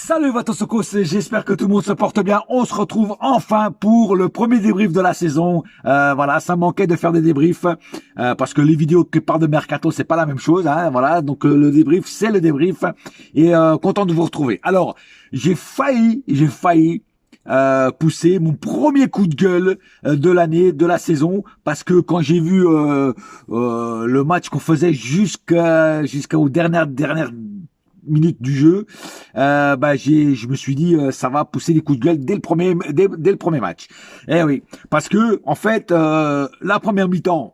Salut Vatosoko, j'espère que tout le monde se porte bien. On se retrouve enfin pour le premier débrief de la saison. Voilà, ça manquait de faire des débriefs parce que les vidéos qui parlent de Mercato, c'est pas la même chose. Hein, voilà, donc le débrief, c'est le débrief. Et content de vous retrouver. Alors, j'ai failli pousser mon premier coup de gueule de l'année, de la saison, parce que quand j'ai vu le match qu'on faisait jusqu'aux dernières minutes du jeu, je me suis dit ça va pousser des coups de gueule dès le premier match. Eh oui, parce que en fait la première mi-temps,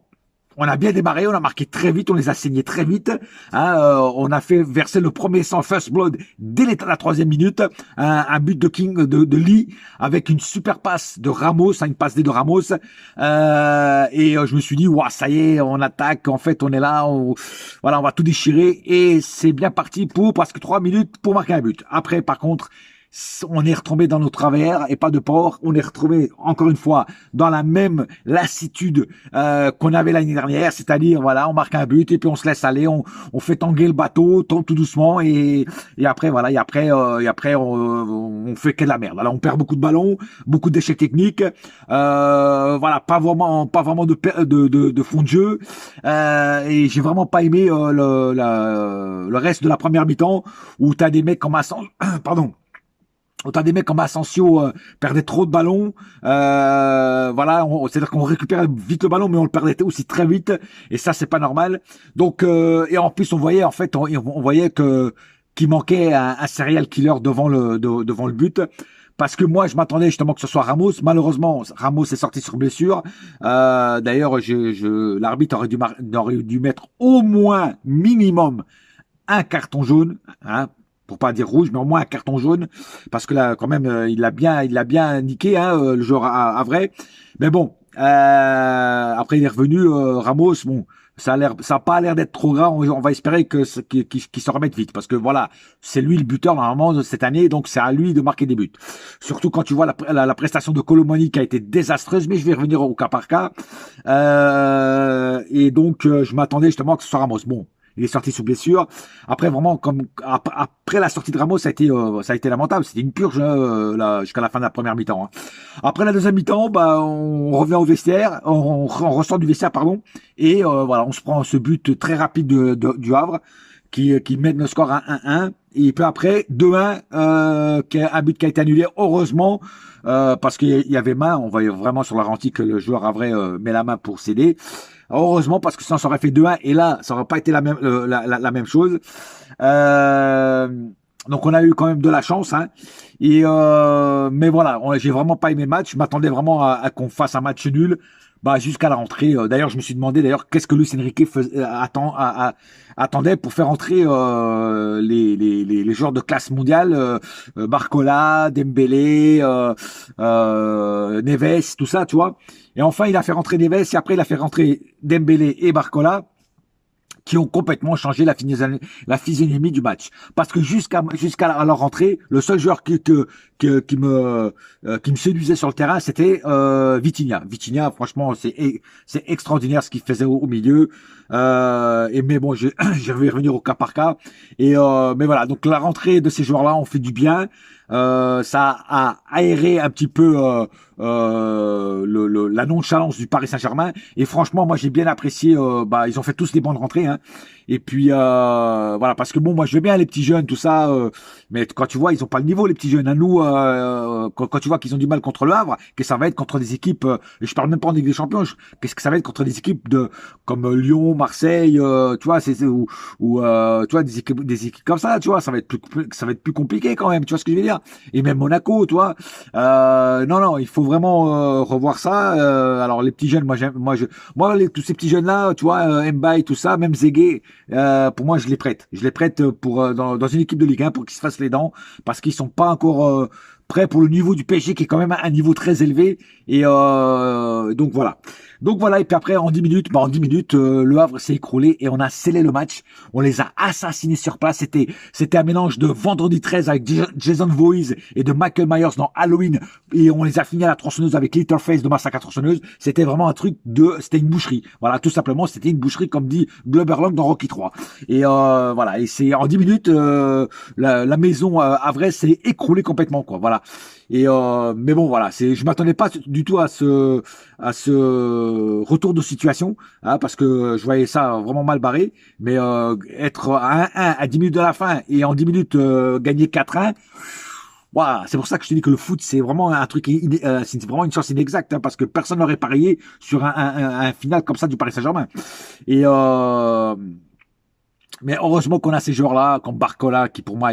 on a bien démarré, on a marqué très vite, on les a saignés très vite. Hein, on a fait verser le premier sang first blood dès la troisième minute. Un but de de Lee avec une super passe de Ramos, une passe D de Ramos. Je me suis dit, ouah, ça y est, on attaque. En fait, on est là, voilà, on va tout déchirer et c'est bien parti pour presque 3 minutes pour marquer un but. Après, par contre, on est retombé dans nos travers et pas de port. On est retrouvé encore une fois dans la même lassitude qu'on avait l'année dernière, c'est-à-dire voilà, on marque un but et puis on se laisse aller, on fait tanguer le bateau tout doucement et après voilà, et après on fait que de la merde. Alors on perd beaucoup de ballons, beaucoup d'échecs techniques, voilà, pas vraiment de fond de jeu et j'ai vraiment pas aimé le reste de la première mi-temps où t'as des mecs comme pardon. Autant des mecs comme Asensio perdaient trop de ballons, voilà, c'est-à-dire qu'on récupérait vite le ballon, mais on le perdait aussi très vite, et ça c'est pas normal. Donc et en plus on voyait en fait, on voyait que qu'il manquait un serial killer devant le but. Parce que moi, je m'attendais justement que ce soit Ramos. Malheureusement, Ramos est sorti sur blessure. D'ailleurs, l'arbitre aurait dû mettre au moins minimum un carton jaune, hein, pour pas dire rouge, mais au moins un carton jaune, parce que là, quand même, il l'a bien niqué, hein, le joueur à vrai. Mais bon, après il est revenu, Ramos, bon, ça a pas l'air d'être trop grave. On va espérer qu'il se remette vite, parce que voilà, c'est lui le buteur normalement de cette année, donc c'est à lui de marquer des buts. Surtout quand tu vois la prestation de Colomani qui a été désastreuse, mais je vais revenir au cas par cas. Et donc je m'attendais justement que ce soit Ramos. Bon. Il est sorti sous blessure. Après, vraiment, après la sortie de Ramos, ça a été lamentable. C'était une purge jusqu'à la fin de la première mi-temps. Hein. Après la deuxième mi-temps, on revient au vestiaire, on ressort du vestiaire, pardon, et voilà, on se prend ce but très rapide du Havre qui mène le score à 1-1. Et puis après, 2-1, un but qui a été annulé, heureusement, parce qu'il y avait main. On voyait vraiment sur la ralenti que le joueur Havrais met la main pour céder. Heureusement, parce que sinon ça aurait fait 2-1 et là ça aurait pas été la même chose. Donc on a eu quand même de la chance, hein. Et mais voilà, j'ai vraiment pas aimé le match. Je m'attendais vraiment à qu'on fasse un match nul, jusqu'à la rentrée. D'ailleurs, je me suis demandé qu'est-ce que Luis Enrique attendait pour faire entrer les joueurs de classe mondiale, Barcola, Dembélé, Neves, tout ça, tu vois. Et enfin, il a fait rentrer Neves et après il a fait rentrer Dembélé et Barcola, qui ont complètement changé la physionomie du match. Parce que jusqu'à leur rentrée, le seul joueur qui me séduisait sur le terrain, c'était Vitinha. Vitinha, franchement, c'est extraordinaire ce qu'il faisait au milieu. Mais bon, je vais revenir au cas par cas. Mais voilà, donc la rentrée de ces joueurs-là ont fait du bien. Ça a aéré un petit peu la nonchalance du Paris Saint-Germain, et franchement moi j'ai bien apprécié. Ils ont fait tous des bonnes rentrées, hein. Et puis voilà, parce que bon, moi je veux bien les petits jeunes, tout ça, mais quand tu vois, ils ont pas le niveau, les petits jeunes. À nous, quand tu vois qu'ils ont du mal contre le Havre, que ça va être contre des équipes, et je parle même pas en Ligue des Champions, qu'est-ce que ça va être contre des équipes comme Lyon, Marseille, tu vois, ou tu vois, des équipes comme ça, tu vois, ça va être plus compliqué quand même, tu vois ce que je veux dire. Et même Monaco, tu vois. Non, il faut vraiment revoir ça. Alors les petits jeunes, tous ces petits jeunes là, tu vois, Mbaye, tout ça, même Zégué, pour moi je les prête pour dans une équipe de Ligue 1 pour qu'ils se fassent les dents, parce qu'ils sont pas encore prêt pour le niveau du PSG qui est quand même un niveau très élevé. Et donc voilà. Donc voilà, et puis après en 10 minutes, le Havre s'est écroulé et on a scellé le match. On les a assassinés sur place. C'était un mélange de Vendredi 13 avec Jason Voorhees et de Michael Myers dans Halloween. Et on les a finis à la tronçonneuse avec Leatherface de Massacre à tronçonneuse. C'était vraiment un truc c'était une boucherie. Voilà, tout simplement, c'était une boucherie comme dit Globerlong dans Rocky 3. Et voilà, et c'est en 10 minutes, la maison havraise s'est écroulée complètement, quoi. Voilà. Et mais bon, voilà, je m'attendais pas du tout à ce retour de situation, hein, parce que je voyais ça vraiment mal barré. Mais être à 1-1 à 10 minutes de la fin et en 10 minutes gagner 4-1. Voilà, c'est pour ça que je te dis que le foot, c'est vraiment un truc, c'est vraiment une science inexacte, hein, parce que personne n'aurait parié sur un final comme ça du Paris Saint-Germain. Et mais heureusement qu'on a ces joueurs-là, comme Barcola, qui pour moi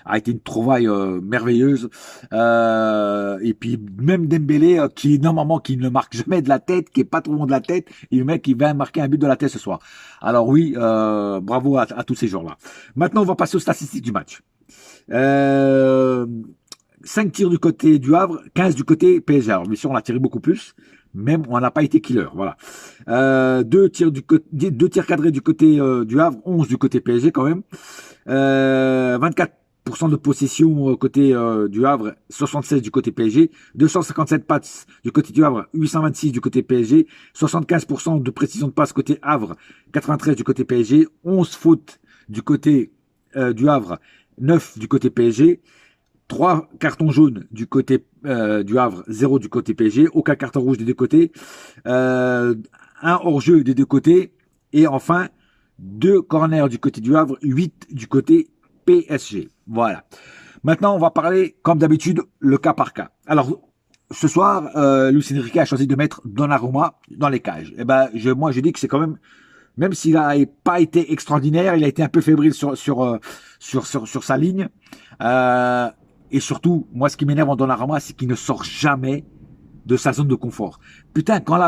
a été une trouvaille merveilleuse. Et puis même Dembélé, qui normalement qui ne marque jamais de la tête, qui est pas trop bon de la tête, et le mec il va marquer un but de la tête ce soir. Alors oui, bravo à tous ces joueurs-là. Maintenant, on va passer aux statistiques du match. 5 tirs du côté du Havre, 15 du côté PSG. Alors bien sûr, on a tiré beaucoup plus. Même on n'a pas été killer, voilà. 2 tirs cadrés du côté du Havre, 11 du côté PSG quand même. 24% de possession côté du Havre, 76 du côté PSG. 257 passes du côté du Havre, 826 du côté PSG. 75% de précision de passe côté Havre, 93 du côté PSG. 11 fautes du côté du Havre, 9 du côté PSG. 3 cartons jaunes du côté du Havre, 0 du côté PSG, aucun carton rouge des deux côtés, un hors-jeu des deux côtés, et enfin 2 corners du côté du Havre, 8 du côté PSG. Voilà. Maintenant, on va parler, comme d'habitude, le cas par cas. Alors, ce soir, Luis Enrique a choisi de mettre Donnarumma dans les cages. Et ben, moi, je dis que c'est quand même s'il n'a pas été extraordinaire, il a été un peu fébrile sur sa ligne. Et surtout, moi, ce qui m'énerve en Donnarumma, c'est qu'il ne sort jamais de sa zone de confort. Putain, quand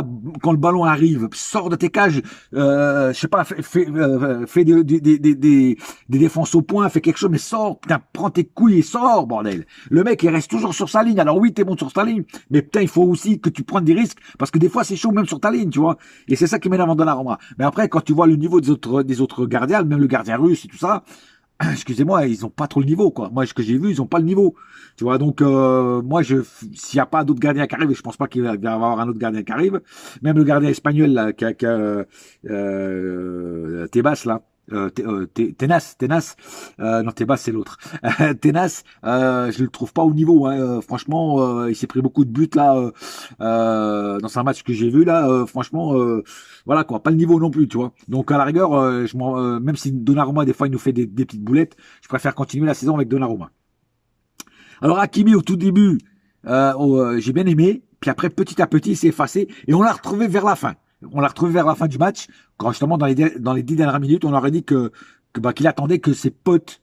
le ballon arrive, sors de tes cages, je sais pas, fais des défenses au point, fais quelque chose, mais sors, putain, prends tes couilles et sors, bordel. Le mec, il reste toujours sur sa ligne. Alors oui, t'es bon sur ta ligne, mais putain, il faut aussi que tu prennes des risques, parce que des fois, c'est chaud même sur ta ligne, tu vois. Et c'est ça qui m'énerve en Donnarumma. Mais après, quand tu vois le niveau des autres gardiens, même le gardien russe et tout ça, excusez-moi, ils ont pas trop le niveau, quoi. Moi, ce que j'ai vu, ils ont pas le niveau. Tu vois, donc moi, s'il y a pas d'autres gardiens qui arrivent, et je pense pas qu'il va y avoir un autre gardien qui arrive, même le gardien espagnol là, qui a Tebas là. Tenas, non Tebas c'est l'autre. Tenas, je le trouve pas au niveau. Hein. Franchement, il s'est pris beaucoup de buts là dans un match que j'ai vu là. Franchement, voilà quoi, pas le niveau non plus, tu vois. Donc à la rigueur, même si Donnarumma des fois il nous fait des petites boulettes, je préfère continuer la saison avec Donnarumma. Alors Hakimi au tout début, j'ai bien aimé, puis après petit à petit il s'est effacé et on l'a retrouvé vers la fin. On l'a retrouvé vers la fin du match, quand justement dans les 10 dernières minutes, on aurait dit qu'il attendait que ses potes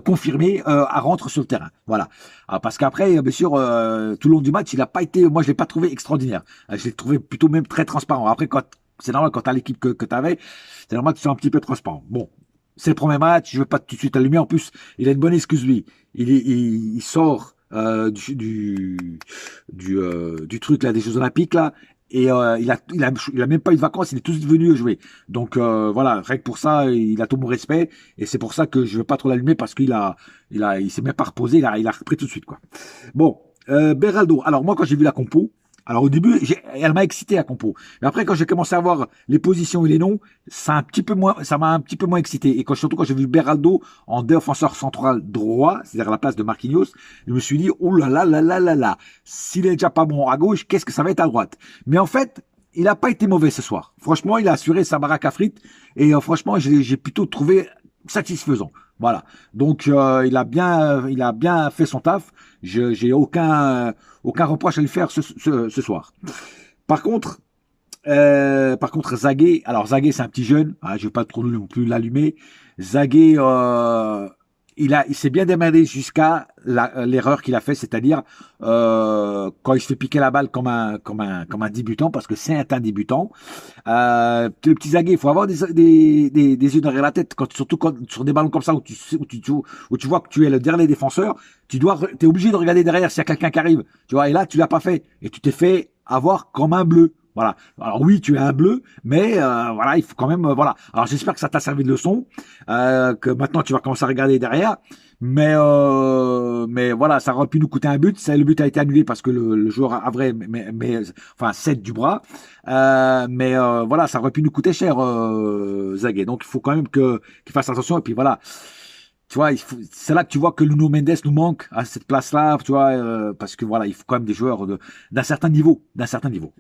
confirmés à rentrer sur le terrain. Voilà. Alors, parce qu'après, bien sûr, tout le long du match, il n'a pas été, moi je l'ai pas trouvé extraordinaire. Je l'ai trouvé plutôt même très transparent. Après, c'est normal quand tu as l'équipe que tu avais, c'est normal que tu sois un petit peu transparent. Bon, c'est le premier match, je veux pas tout de suite allumer. En plus, il a une bonne excuse lui. Il sort du truc là des Jeux Olympiques là. Et il a même pas eu de vacances, il est tout de suite venu jouer. Donc voilà, rien que pour ça, il a tout mon respect. Et c'est pour ça que je veux pas trop l'allumer parce qu'il s'est même pas reposé, il a repris tout de suite quoi. Bon, Beraldo. Alors moi quand j'ai vu la compo, alors au début, elle m'a excité la compo. Mais après quand j'ai commencé à voir les positions et les noms, ça m'a un petit peu moins excité. Et surtout quand j'ai vu Beraldo en défenseur central droit, c'est-à-dire à la place de Marquinhos, je me suis dit oh là là là là là là, s'il est déjà pas bon à gauche, qu'est-ce que ça va être à droite? Mais en fait, il a pas été mauvais ce soir. Franchement, il a assuré sa baraque à frites et franchement, j'ai plutôt trouvé satisfaisant. Voilà. Donc il a bien fait son taf. J'ai aucun reproche à lui faire ce soir. Par contre Zagué, alors Zagué c'est un petit jeune, hein, je vais pas trop non plus l'allumer. Zagué il s'est bien démerdé jusqu'à l'erreur qu'il a fait, c'est-à-dire quand il se fait piquer la balle comme un débutant, parce que c'est un débutant. Le petit Zaguet, il faut avoir des yeux derrière la tête, surtout sur des ballons comme ça où tu vois que tu es le dernier défenseur, t'es obligé de regarder derrière s'il y a quelqu'un qui arrive, tu vois. Et là, tu l'as pas fait, et tu t'es fait avoir comme un bleu. Voilà. Alors oui, tu es un bleu, mais voilà, il faut quand même voilà. Alors j'espère que ça t'a servi de leçon, que maintenant tu vas commencer à regarder derrière. Mais voilà, ça aurait pu nous coûter un but. Le but a été annulé parce que le joueur a vrai, enfin 7 du bras. Voilà, ça aurait pu nous coûter cher, Zaguet. Donc il faut quand même qu'il fasse attention. Et puis voilà, tu vois, c'est là que tu vois que Nuno Mendes nous manque à cette place-là, tu vois, parce que voilà, il faut quand même des joueurs d'un certain niveau,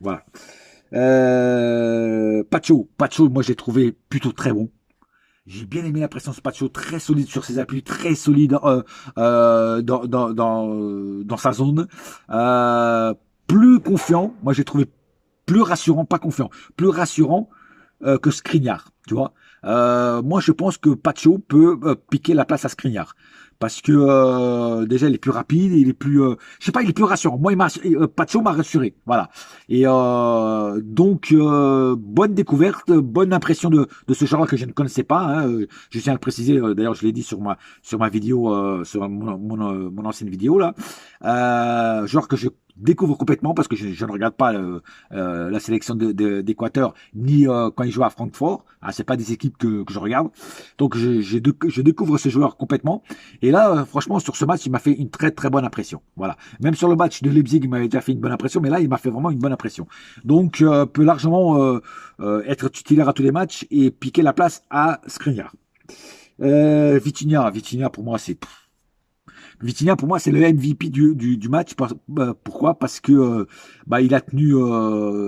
voilà. Pacho, moi j'ai trouvé plutôt très bon. J'ai bien aimé la présence de Pacho, très solide sur ses appuis, très solide dans sa zone. Plus confiant, moi j'ai trouvé plus rassurant, pas confiant, plus rassurant que Skriniar, tu vois. Moi, je pense que Pacho peut piquer la place à Skriniar. Parce que déjà il est plus rapide, il est plus, je sais pas, il est plus rassurant. Moi, Pacho m'a rassuré, voilà. Et donc bonne découverte, bonne impression de ce genre que je ne connaissais pas. Hein. Je tiens à le préciser. D'ailleurs, je l'ai dit sur ma vidéo, sur mon ancienne vidéo là. Genre que je découvre complètement parce que je ne regarde pas la sélection d'Équateur ni quand il joue à Francfort. Ah, c'est pas des équipes que je regarde. Donc je découvre ce joueur complètement. Et là, franchement, sur ce match, il m'a fait une très très bonne impression. Voilà. Même sur le match de Leipzig, il m'avait déjà fait une bonne impression, mais là, il m'a fait vraiment une bonne impression. Donc peut largement être titulaire à tous les matchs et piquer la place à Skriniar. Vitinha, pour moi, Vitinha, pour moi, c'est le MVP du match. Pourquoi? Parce que il a tenu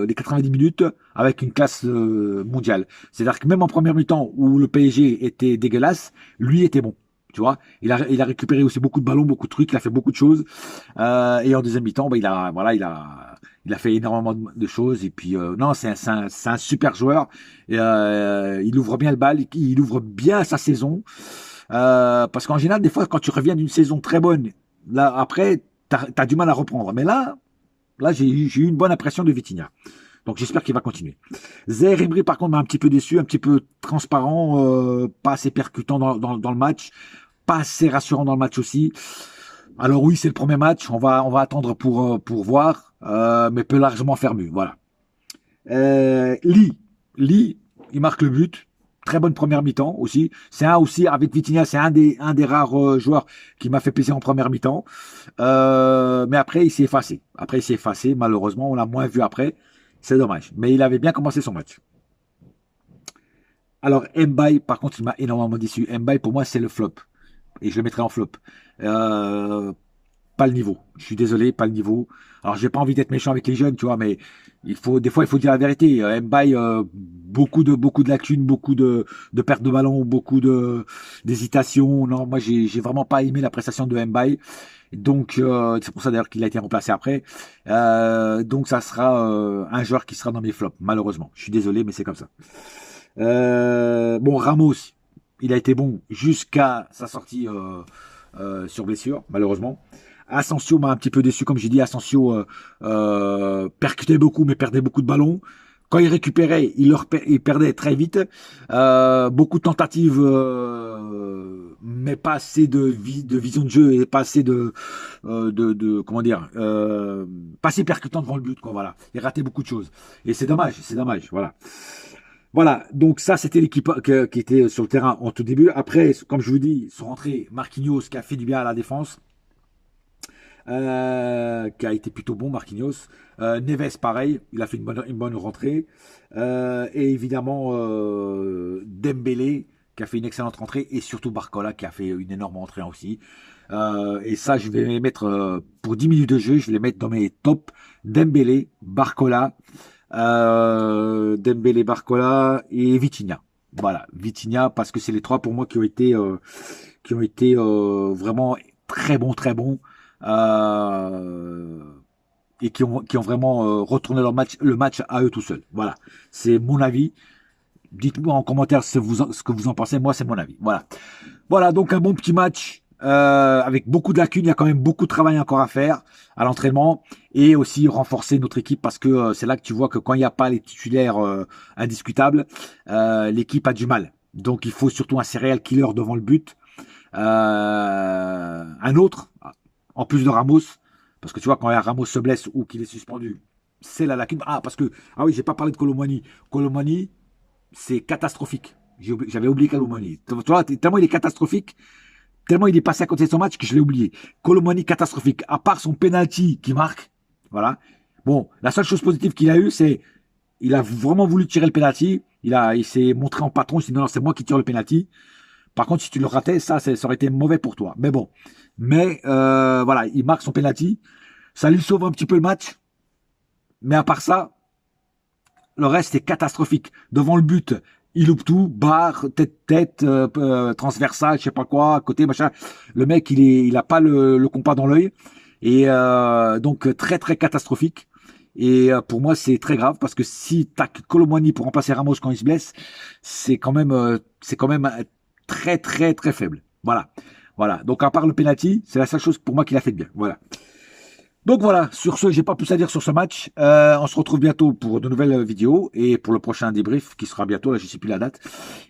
les 90 minutes avec une classe mondiale. C'est-à-dire que même en première mi-temps où le PSG était dégueulasse, lui était bon. Tu vois, il a récupéré aussi beaucoup de ballons, beaucoup de trucs, il a fait beaucoup de choses. Et en deuxième mi-temps, il a fait énormément de choses. Et puis non, c'est un super joueur. Et, il ouvre bien le bal, il ouvre bien sa saison. Parce qu'en général, des fois, quand tu reviens d'une saison très bonne, là, après, t'as du mal à reprendre. Mais là, j'ai eu une bonne impression de Vitinha. Donc, j'espère qu'il va continuer. Zaïre Emery, par contre, m'a un petit peu déçu, un petit peu transparent, pas assez percutant dans le match, pas assez rassurant dans le match aussi. Alors oui, c'est le premier match, on va attendre pour voir, mais peut largement faire mieux, voilà. Lee, il marque le but. Très bonne première mi-temps aussi. C'est un aussi, avec Vitinha, c'est un des rares joueurs qui m'a fait plaisir en première mi-temps. Mais après, il s'est effacé. Malheureusement, on l'a moins vu après. C'est dommage. Mais il avait bien commencé son match. Alors, Mbaye, par contre, il m'a énormément déçu. Mbaye, pour moi, c'est le flop. Et je le mettrai en flop. Euh, Pas le niveau. Je suis désolé, pas le niveau. Alors, j'ai pas envie d'être méchant avec les jeunes, tu vois, mais des fois, il faut dire la vérité. Mbaye, beaucoup de lacunes, beaucoup de pertes de ballon, beaucoup d'hésitation. Non, moi, j'ai vraiment pas aimé la prestation de Mbaye. Donc, c'est pour ça d'ailleurs qu'il a été remplacé après. Donc, ça sera un joueur qui sera dans mes flops, malheureusement. Je suis désolé, mais c'est comme ça. Bon, Ramos, il a été bon jusqu'à sa sortie sur blessure, malheureusement. Asensio m'a un petit peu déçu, comme j'ai dit. Asensio percutait beaucoup, mais perdait beaucoup de ballons. Quand il récupérait, il perdait très vite. Beaucoup de tentatives, mais pas assez de vision de jeu et pas assez comment dire, pas assez percutant devant le but, quoi. Voilà, il ratait beaucoup de choses. Et c'est dommage, voilà. Voilà, donc ça c'était l'équipe qui était sur le terrain en tout début. Après, comme je vous dis, sont rentrés Marquinhos qui a fait du bien à la défense, qui a été plutôt bon Marquinhos. Neves pareil, il a fait une bonne rentrée. Et évidemment Dembélé qui a fait une excellente rentrée et surtout Barcola qui a fait une énorme entrée aussi. Et ça je vais les mettre pour 10 minutes de jeu, je vais les mettre dans mes tops. Dembélé, Barcola et Vitinha. Voilà, Vitinha parce que c'est les trois pour moi qui ont été vraiment très bons et qui ont vraiment retourné le match à eux tout seuls. Voilà, c'est mon avis. Dites-moi en commentaire ce que vous en pensez. Moi, c'est mon avis. Voilà. Voilà, donc un bon petit match avec beaucoup de lacunes. Il y a quand même beaucoup de travail encore à faire à l'entraînement et aussi renforcer notre équipe parce que c'est là que tu vois que quand il n'y a pas les titulaires indiscutables, l'équipe a du mal. Donc il faut surtout un serial killer devant le but. Un autre, en plus de Ramos, parce que tu vois, quand Ramos se blesse ou qu'il est suspendu, c'est la lacune. Ah, parce que, ah oui, j'ai pas parlé de Colomani. Colomani, c'est catastrophique. J'avais oublié Colomani. Tu vois, tellement il est catastrophique, tellement il est passé à côté de son match que je l'ai oublié. Colomani, catastrophique. À part son penalty qui marque, voilà. Bon, la seule chose positive qu'il a eue, c'est il a vraiment voulu tirer le penalty. Il s'est montré en patron. Il s'est dit non, c'est moi qui tire le penalty. Par contre, si tu le ratais, ça aurait été mauvais pour toi. Mais bon. Mais voilà, il marque son penalty. Ça lui sauve un petit peu le match. Mais à part ça, le reste est catastrophique. Devant le but, il loupe tout, barre, tête, transversale, je sais pas quoi, côté, machin. Le mec, il a pas le compas dans l'œil. Et donc, très, très catastrophique. Et pour moi, c'est très grave parce que si t'as Colomani pour remplacer Ramos quand il se blesse, c'est quand même très, très, très faible. Voilà. Voilà. Donc, à part le penalty, c'est la seule chose pour moi qu'il a fait de bien. Voilà. Donc voilà, sur ce, j'ai pas plus à dire sur ce match. On se retrouve bientôt pour de nouvelles vidéos et pour le prochain débrief qui sera bientôt, là je sais plus la date.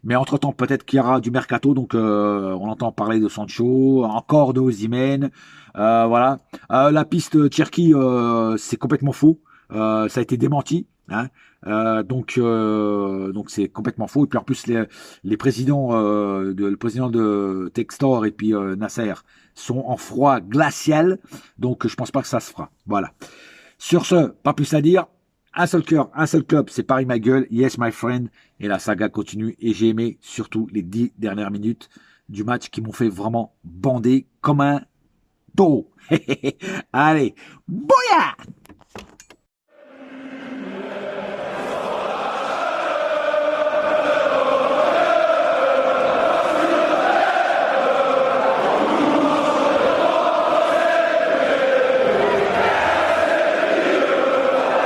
Mais entre-temps, peut-être qu'il y aura du mercato, donc on entend parler de Sancho, encore de Osimhen. Voilà. La piste Cherki, c'est complètement faux. Ça a été démenti. Hein. Donc c'est complètement faux. Et puis en plus les présidents, le président de Textor et puis Nasser sont en froid glacial. Donc je pense pas que ça se fera. Voilà. Sur ce, pas plus à dire. Un seul cœur, un seul club, c'est Paris ma gueule. Yes my friend. Et la saga continue. Et j'ai aimé surtout les 10 dernières minutes du match qui m'ont fait vraiment bander comme un taureau. Allez, bouya!